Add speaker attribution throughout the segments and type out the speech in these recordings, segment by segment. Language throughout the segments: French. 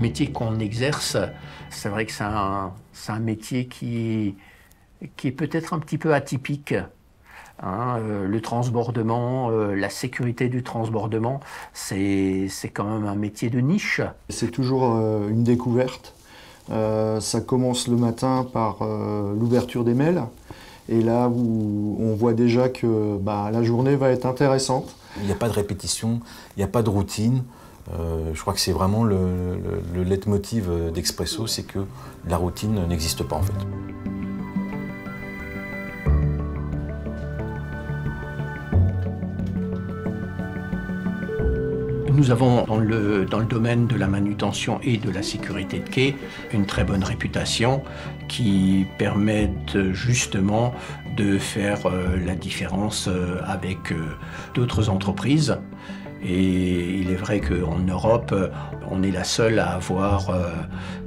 Speaker 1: métier qu'on exerce, c'est vrai que c'est un métier qui est peut-être un petit peu atypique. Le transbordement, la sécurité du transbordement, c'est quand même un métier de niche.
Speaker 2: C'est toujours une découverte. Ça commence le matin par l'ouverture des mails. Et là où on voit déjà que la journée va être intéressante.
Speaker 3: Il n'y a pas de répétition, il n'y a pas de routine. Je crois que c'est vraiment le leitmotiv d'Expresso, c'est que la routine n'existe pas en fait.
Speaker 1: Nous avons dans le domaine de la manutention et de la sécurité de quai une très bonne réputation qui permet justement de faire la différence avec d'autres entreprises. Et il est vrai qu'en Europe, on est la seule à avoir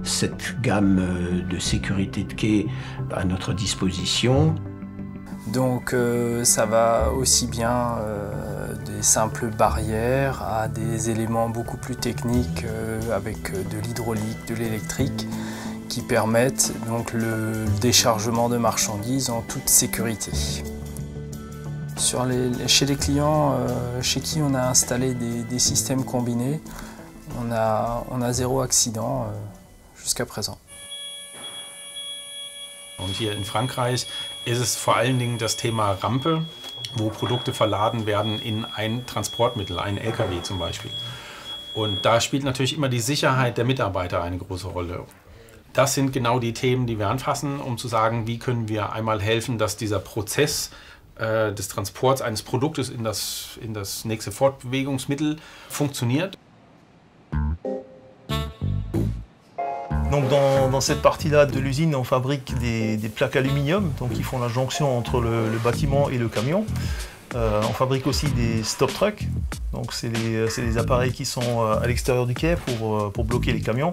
Speaker 1: cette gamme de sécurité de quai à notre disposition.
Speaker 4: Donc ça va aussi bien des simples barrières à des éléments beaucoup plus techniques avec de l'hydraulique, de l'électrique qui permettent donc le déchargement de marchandises en toute sécurité. Chez les clients chez qui on a installé des systèmes combinés, on a 0 accident jusqu'à présent.
Speaker 5: Und hier in Frankreich ist es vor allen Dingen das Thema Rampe, wo Produkte verladen werden in ein Transportmittel, einen LKW zum Beispiel. Und da spielt natürlich immer die Sicherheit der Mitarbeiter eine große Rolle. Das sind genau die Themen, die wir anfassen, um zu sagen, wie können wir einmal helfen, dass dieser Prozess des Transports eines Produktes in das nächste Fortbewegungsmittel funktioniert.
Speaker 6: Donc dans cette partie-là de l'usine, on fabrique des plaques aluminium, donc qui font la jonction entre le bâtiment et le camion. On fabrique aussi des stop trucks, donc c'est les appareils qui sont à l'extérieur du quai pour bloquer les camions.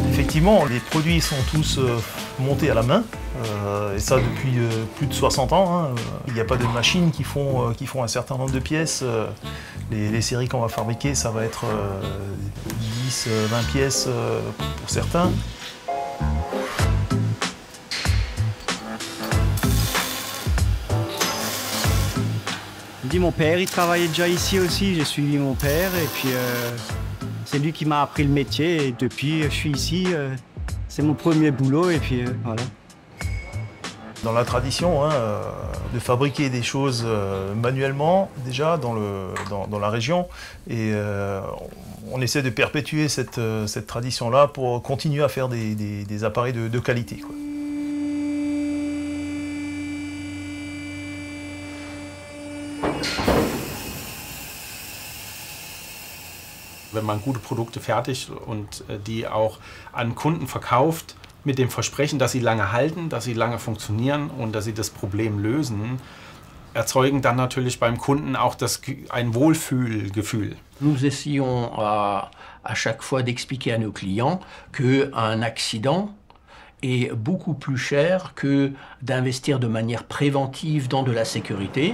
Speaker 6: Effectivement, les produits sont tous montés à la main, et ça depuis plus de 60 ans. Il n'y a pas de machines qui font un certain nombre de pièces. Les séries qu'on va fabriquer, ça va être 10, 20 pièces pour certains.
Speaker 7: Mon père, il travaillait déjà ici aussi, j'ai suivi mon père et puis c'est lui qui m'a appris le métier et depuis je suis ici, c'est mon premier boulot et puis voilà.
Speaker 6: Dans la tradition de fabriquer des choses manuellement déjà dans la région et on essaie de perpétuer cette tradition-là pour continuer à faire des appareils de qualité, quoi.
Speaker 5: Wenn man gute Produkte fertigt und die auch an Kunden verkauft, mit dem Versprechen, dass sie lange halten, dass sie lange funktionieren und dass sie das Problem lösen, erzeugen dann natürlich beim Kunden auch ein Wohlfühlgefühl.
Speaker 1: Nous essayons à chaque fois d'expliquer à nos clients qu'un accident est beaucoup plus cher que d'investir de manière préventive dans de la sécurité.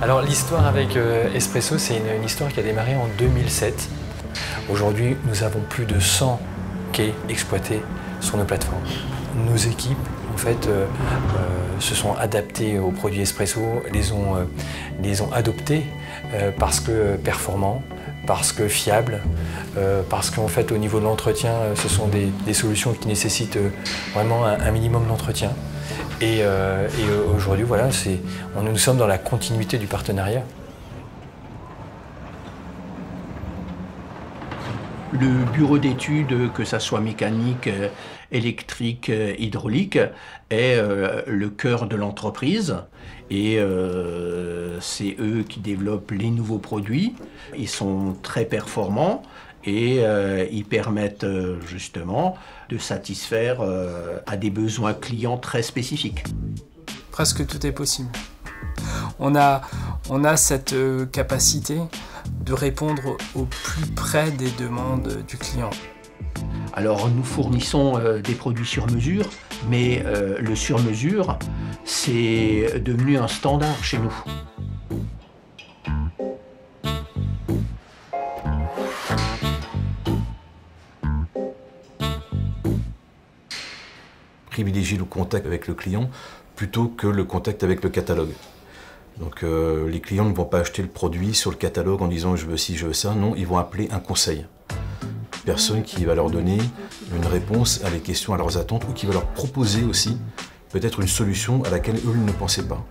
Speaker 8: Alors l'histoire avec Expresso, c'est une histoire qui a démarré en 2007. Aujourd'hui, nous avons plus de 100 quais exploités sur nos plateformes. Nos équipes, en fait, se sont adaptées aux produits Expresso, les ont adoptés parce que performants, parce que fiables, parce qu'en fait, au niveau de l'entretien, ce sont des solutions qui nécessitent vraiment un minimum d'entretien. Et aujourd'hui, voilà, nous sommes dans la continuité du partenariat.
Speaker 1: Le bureau d'études, que ça soit mécanique, électrique, hydraulique, est le cœur de l'entreprise. Et c'est eux qui développent les nouveaux produits. Ils sont très performants et ils permettent justement de satisfaire à des besoins clients très spécifiques.
Speaker 4: Presque tout est possible. On a cette capacité de répondre au plus près des demandes du client.
Speaker 1: Alors nous fournissons des produits sur mesure, Mais le sur-mesure, c'est devenu un standard chez nous.
Speaker 3: Privilégier le contact avec le client plutôt que le contact avec le catalogue. Donc les clients ne vont pas acheter le produit sur le catalogue en disant je veux ci, je veux ça. Non, ils vont appeler un conseil. Personne qui va leur donner une réponse à les questions, à leurs attentes, ou qui va leur proposer aussi peut-être une solution à laquelle eux ne pensaient pas.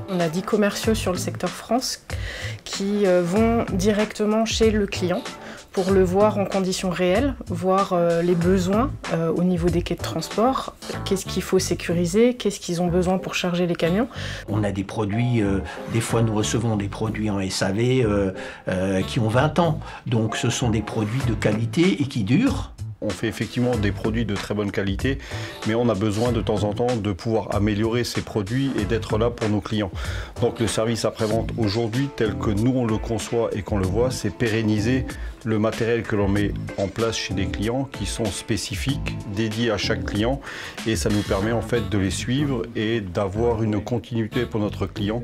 Speaker 9: On a 10 commerciaux sur le secteur France qui vont directement chez le client pour le voir en conditions réelles, voir les besoins au niveau des quais de transport, qu'est-ce qu'il faut sécuriser, qu'est-ce qu'ils ont besoin pour charger les camions.
Speaker 1: On a des produits, des fois nous recevons des produits en SAV qui ont 20 ans, donc ce sont des produits de qualité et qui durent.
Speaker 10: On fait effectivement des produits de très bonne qualité, mais on a besoin de temps en temps de pouvoir améliorer ces produits et d'être là pour nos clients. Donc le service après-vente aujourd'hui, tel que nous on le conçoit et qu'on le voit, c'est pérenniser le matériel que l'on met en place chez des clients qui sont spécifiques, dédiés à chaque client, et ça nous permet en fait de les suivre et d'avoir une continuité pour notre client.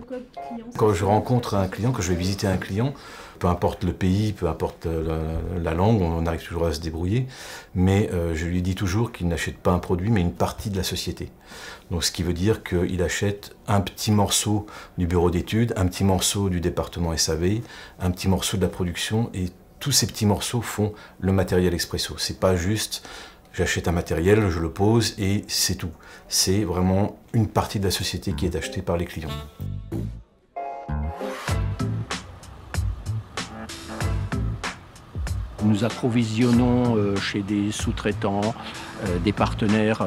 Speaker 3: Quand je rencontre un client, quand je vais visiter un client, peu importe le pays, peu importe la langue, on arrive toujours à se débrouiller, mais je lui dis toujours qu'il n'achète pas un produit, mais une partie de la société. Donc ce qui veut dire qu'il achète un petit morceau du bureau d'études, un petit morceau du département SAV, un petit morceau de la production, et tous ces petits morceaux font le matériel Expresso. C'est pas juste j'achète un matériel, je le pose et c'est tout. C'est vraiment une partie de la société qui est achetée par les clients.
Speaker 1: Nous approvisionnons chez des sous-traitants, des partenaires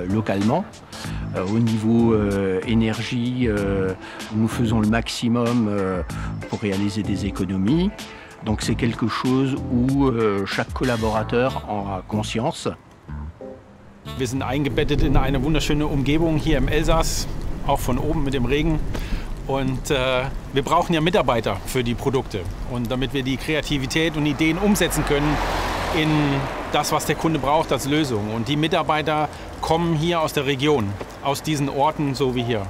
Speaker 1: localement. Au niveau énergie, nous faisons le maximum pour réaliser des économies. Donc c'est quelque chose où chaque collaborateur en a conscience.
Speaker 5: Wir sind eingebettet in eine wunderschöne Umgebung hier im Elsass, auch von oben mit dem Regen. Und wir brauchen ja Mitarbeiter für die Produkte. Und damit wir die Kreativität und Ideen umsetzen können in das, was der Kunde braucht als Lösung. Und die Mitarbeiter kommen hier aus der Region, aus diesen Orten, so wie hier.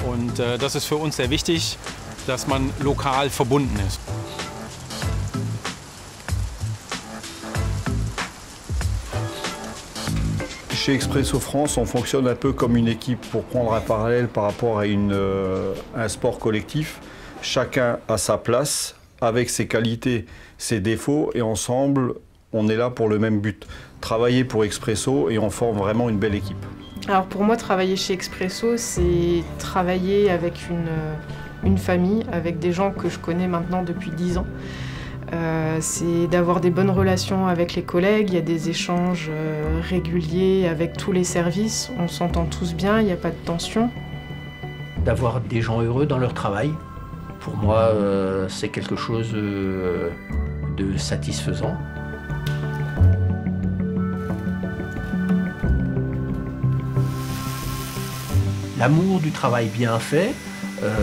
Speaker 5: Und das ist für uns sehr wichtig, dass man lokal verbunden ist.
Speaker 10: Chez Expresso France, on fonctionne un peu comme une équipe pour prendre un parallèle par rapport à un sport collectif. Chacun a sa place, avec ses qualités, ses défauts, et ensemble, on est là pour le même but. Travailler pour Expresso et on forme vraiment une belle équipe.
Speaker 9: Alors pour moi, travailler chez Expresso, c'est travailler avec une famille, avec des gens que je connais maintenant depuis 10 ans. C'est d'avoir des bonnes relations avec les collègues, il y a des échanges réguliers avec tous les services, on s'entend tous bien, il n'y a pas de tension.
Speaker 1: D'avoir des gens heureux dans leur travail, pour moi, c'est quelque chose de satisfaisant. L'amour du travail bien fait,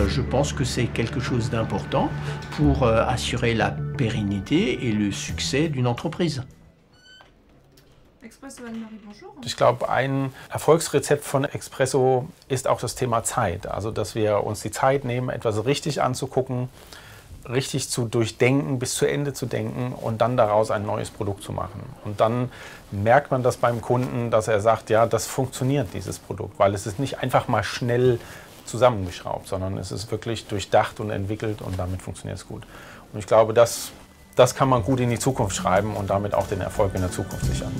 Speaker 1: je pense que c'est quelque chose d'important pour assurer la pérennité et le succès d'une entreprise.
Speaker 5: Ich glaube, ein Erfolgsrezept von Expresso ist auch das Thema Zeit. Also, dass wir uns die Zeit nehmen, etwas richtig anzugucken, richtig zu durchdenken, bis zu Ende zu denken und dann daraus ein neues Produkt zu machen. Und dann merkt man das beim Kunden, dass er sagt, ja, das funktioniert, dieses Produkt, weil es ist nicht einfach mal schnell zusammengeschraubt, sondern es ist wirklich durchdacht und entwickelt und damit funktioniert es gut. Und ich glaube, das kann man gut in die Zukunft schreiben und damit auch den Erfolg in der Zukunft sichern.